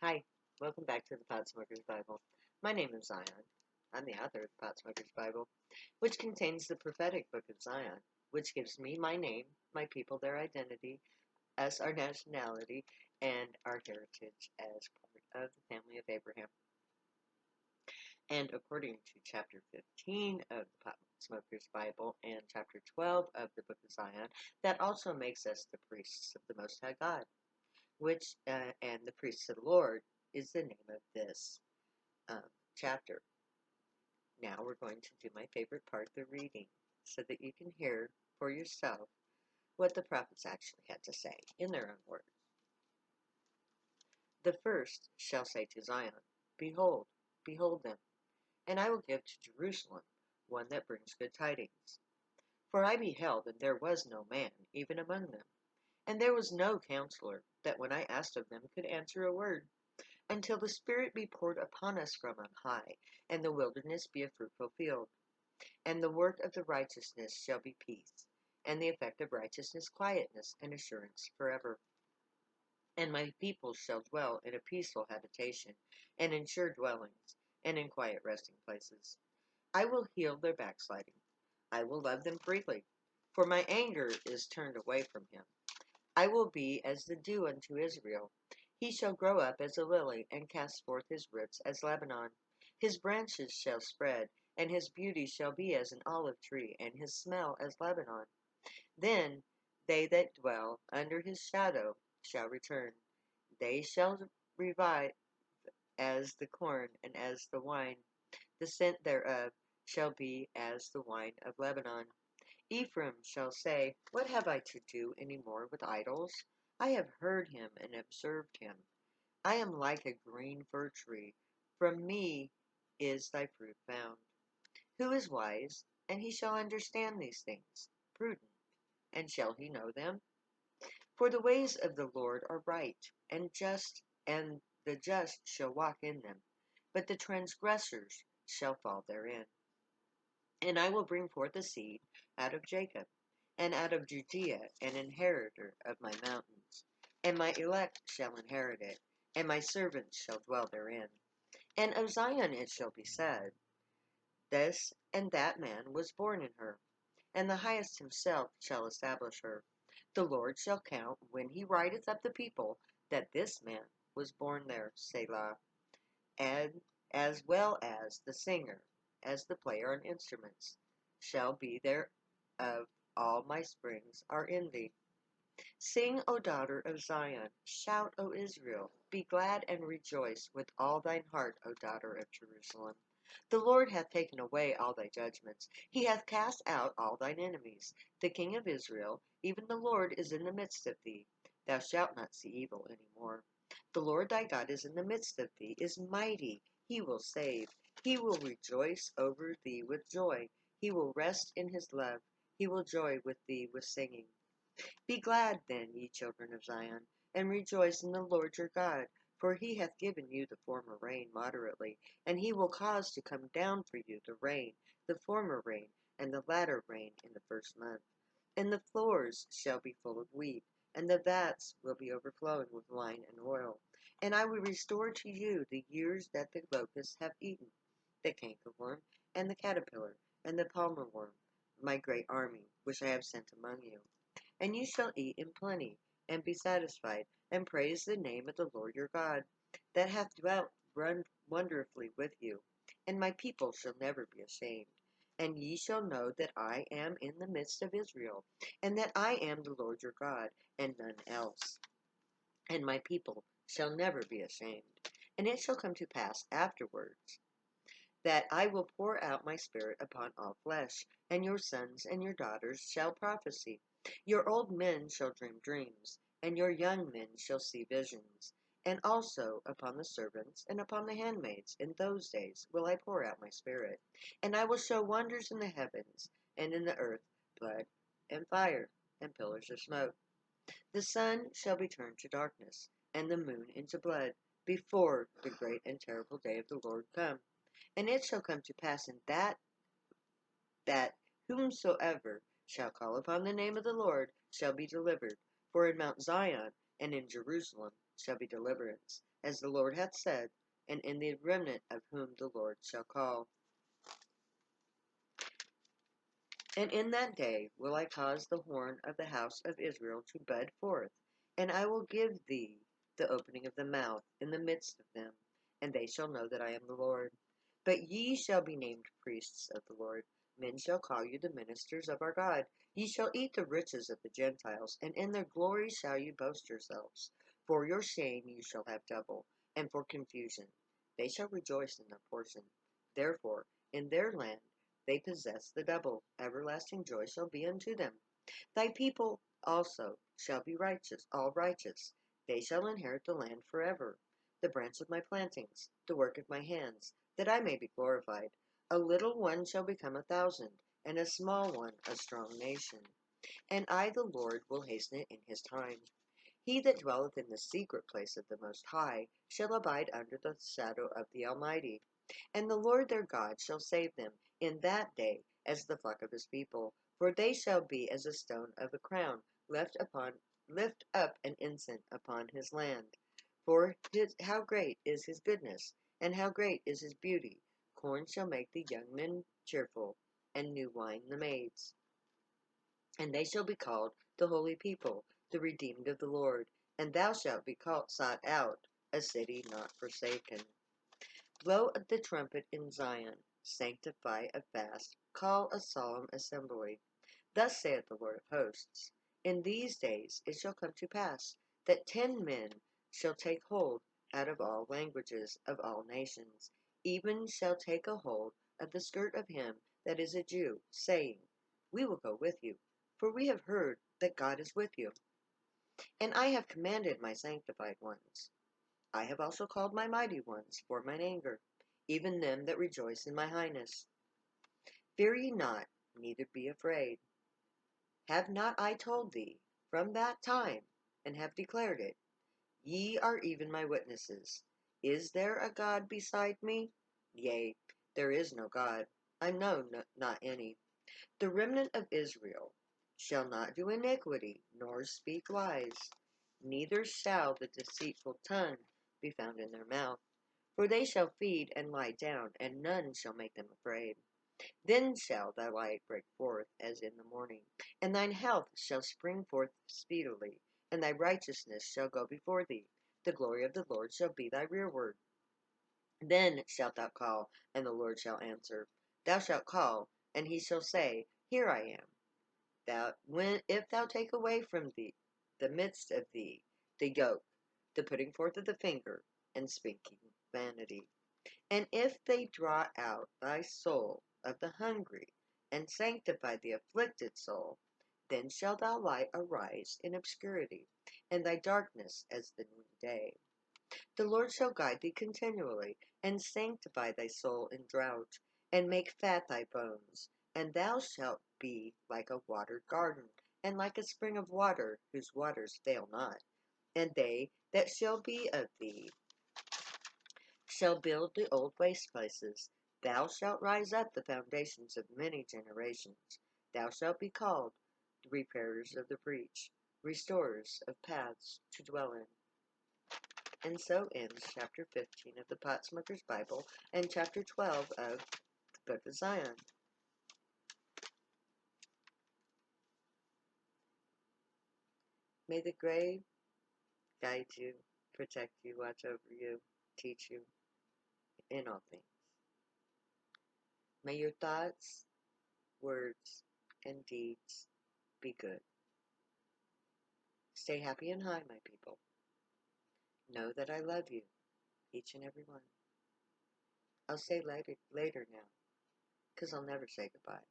Hi, welcome back to the Pot Smoker's Bible. My name is Zion. I'm the author of the Pot Smoker's Bible, which contains the prophetic book of Zion, which gives me my name, my people their identity, us our nationality, and our heritage as part of the family of Abraham. And according to chapter 15 of the Pot Smoker's Bible and chapter 12 of the book of Zion, that also makes us the priests of the Most High God, which, and the priests of the Lord is the name of this um, chapter. Now we're going to do my favorite part, the reading, so that you can hear for yourself what the prophets actually had to say in their own words. The first shall say to Zion, Behold, behold them, and I will give to Jerusalem one that brings good tidings. For I beheld, and there was no man, even among them, and there was no counselor, that when I asked of them could answer a word, until the Spirit be poured upon us from on high, and the wilderness be a fruitful field. And the work of the righteousness shall be peace, and the effect of righteousness quietness and assurance forever. And my people shall dwell in a peaceful habitation, and in sure dwellings, and in quiet resting places. I will heal their backsliding. I will love them freely, for my anger is turned away from him. I will be as the dew unto Israel. He shall grow up as a lily, and cast forth his roots as Lebanon. His branches shall spread, and his beauty shall be as an olive tree, and his smell as Lebanon. Then they that dwell under his shadow shall return. They shall revive as the corn and as the wine. The scent thereof shall be as the wine of Lebanon. Ephraim shall say, What have I to do any more with idols? I have heard him and observed him. I am like a green fir tree. From me is thy fruit found. Who is wise? And he shall understand these things. Prudent, and shall he know them? For the ways of the Lord are right, and just, and the just shall walk in them, but the transgressors shall fall therein. And I will bring forth a seed out of Jacob, and out of Judea an inheritor of my mountains. And my elect shall inherit it, and my servants shall dwell therein. And of Zion it shall be said, This and that man was born in her, and the highest himself shall establish her. The Lord shall count when he writeth up the people that this man was born there, Selah, and as well as the singer, as the player on instruments, shall be there of all my springs are in thee. Sing, O daughter of Zion, shout, O Israel, be glad and rejoice with all thine heart, O daughter of Jerusalem. The Lord hath taken away all thy judgments, he hath cast out all thine enemies. The King of Israel, even the Lord, is in the midst of thee. Thou shalt not see evil any more. The Lord thy God is in the midst of thee, is mighty, he will save. He will rejoice over thee with joy. He will rest in his love. He will joy with thee with singing. Be glad then, ye children of Zion, and rejoice in the Lord your God, for he hath given you the former rain moderately, and he will cause to come down for you the rain, the former rain, and the latter rain in the first month. And the floors shall be full of wheat, and the vats will be overflowing with wine and oil. And I will restore to you the years that the locusts have eaten, the cankerworm, and the caterpillar, and the palmer worm, my great army, which I have sent among you. And you shall eat in plenty, and be satisfied, and praise the name of the Lord your God, that hath dwelt wonderfully with you. And my people shall never be ashamed. And ye shall know that I am in the midst of Israel, and that I am the Lord your God, and none else. And my people shall never be ashamed. And it shall come to pass afterwards that I will pour out my spirit upon all flesh, and your sons and your daughters shall prophesy. Your old men shall dream dreams, and your young men shall see visions. And also upon the servants and upon the handmaids in those days will I pour out my spirit. And I will show wonders in the heavens and in the earth, blood and fire and pillars of smoke. The sun shall be turned to darkness, and the moon into blood, before the great and terrible day of the Lord come. And it shall come to pass in that whomsoever shall call upon the name of the Lord shall be delivered. For in Mount Zion and in Jerusalem shall be deliverance, as the Lord hath said, and in the remnant of whom the Lord shall call. And in that day will I cause the horn of the house of Israel to bud forth, and I will give thee the opening of the mouth in the midst of them, and they shall know that I am the Lord. But ye shall be named priests of the Lord. Men shall call you the ministers of our God. Ye shall eat the riches of the Gentiles, and in their glory shall you boast yourselves. For your shame you shall have double, and for confusion they shall rejoice in their portion. Therefore, in their land they possess the double. Everlasting joy shall be unto them. Thy people also shall be righteous, all righteous. They shall inherit the land forever. The branch of my plantings, the work of my hands, that I may be glorified. A little one shall become 1,000, and a small one a strong nation. And I, the Lord, will hasten it in his time. He that dwelleth in the secret place of the Most High shall abide under the shadow of the Almighty. And the Lord their God shall save them in that day as the flock of his people, for they shall be as a stone of a crown lift up an ensign upon his land. For how great is his goodness, and how great is his beauty! Corn shall make the young men cheerful, and new wine the maids. And they shall be called the holy people, the redeemed of the Lord. And thou shalt be called sought out, a city not forsaken. Blow the trumpet in Zion, sanctify a fast, call a solemn assembly. Thus saith the Lord of hosts, in these days it shall come to pass, that 10 men shall take hold out of all languages of all nations, even shall take a hold of the skirt of him that is a Jew, saying, We will go with you, for we have heard that God is with you. And I have commanded my sanctified ones. I have also called my mighty ones for mine anger, even them that rejoice in my highness. Fear ye not, neither be afraid. Have not I told thee from that time, and have declared it? Ye are even my witnesses. Is there a God beside me? Yea, there is no God. I know not any. The remnant of Israel shall not do iniquity, nor speak lies, neither shall the deceitful tongue be found in their mouth. For they shall feed and lie down, and none shall make them afraid. Then shall thy light break forth as in the morning, and thine health shall spring forth speedily, and thy righteousness shall go before thee. The glory of the Lord shall be thy rearward. Then shalt thou call, and the Lord shall answer. Thou shalt call, and he shall say, Here I am. If thou take away from thee the midst of thee the yoke, the putting forth of the finger, and speaking vanity. And if they draw out thy soul of the hungry, and sanctify the afflicted soul, then shall thy light arise in obscurity, and thy darkness as the noonday. The Lord shall guide thee continually, and sanctify thy soul in drought, and make fat thy bones. And thou shalt be like a watered garden, and like a spring of water, whose waters fail not. And they that shall be of thee shall build the old waste places. Thou shalt rise up the foundations of many generations. Thou shalt be called the repairers of the breach, restorers of paths to dwell in. And so ends chapter 15 of the Potsmoker's Bible and chapter 12 of the Book of Zion. May the grave guide you, protect you, watch over you, teach you in all things. May your thoughts, words, and deeds be good. Stay happy and high, my people. Know that I love you, each and every one. I'll say later now, because I'll never say goodbye.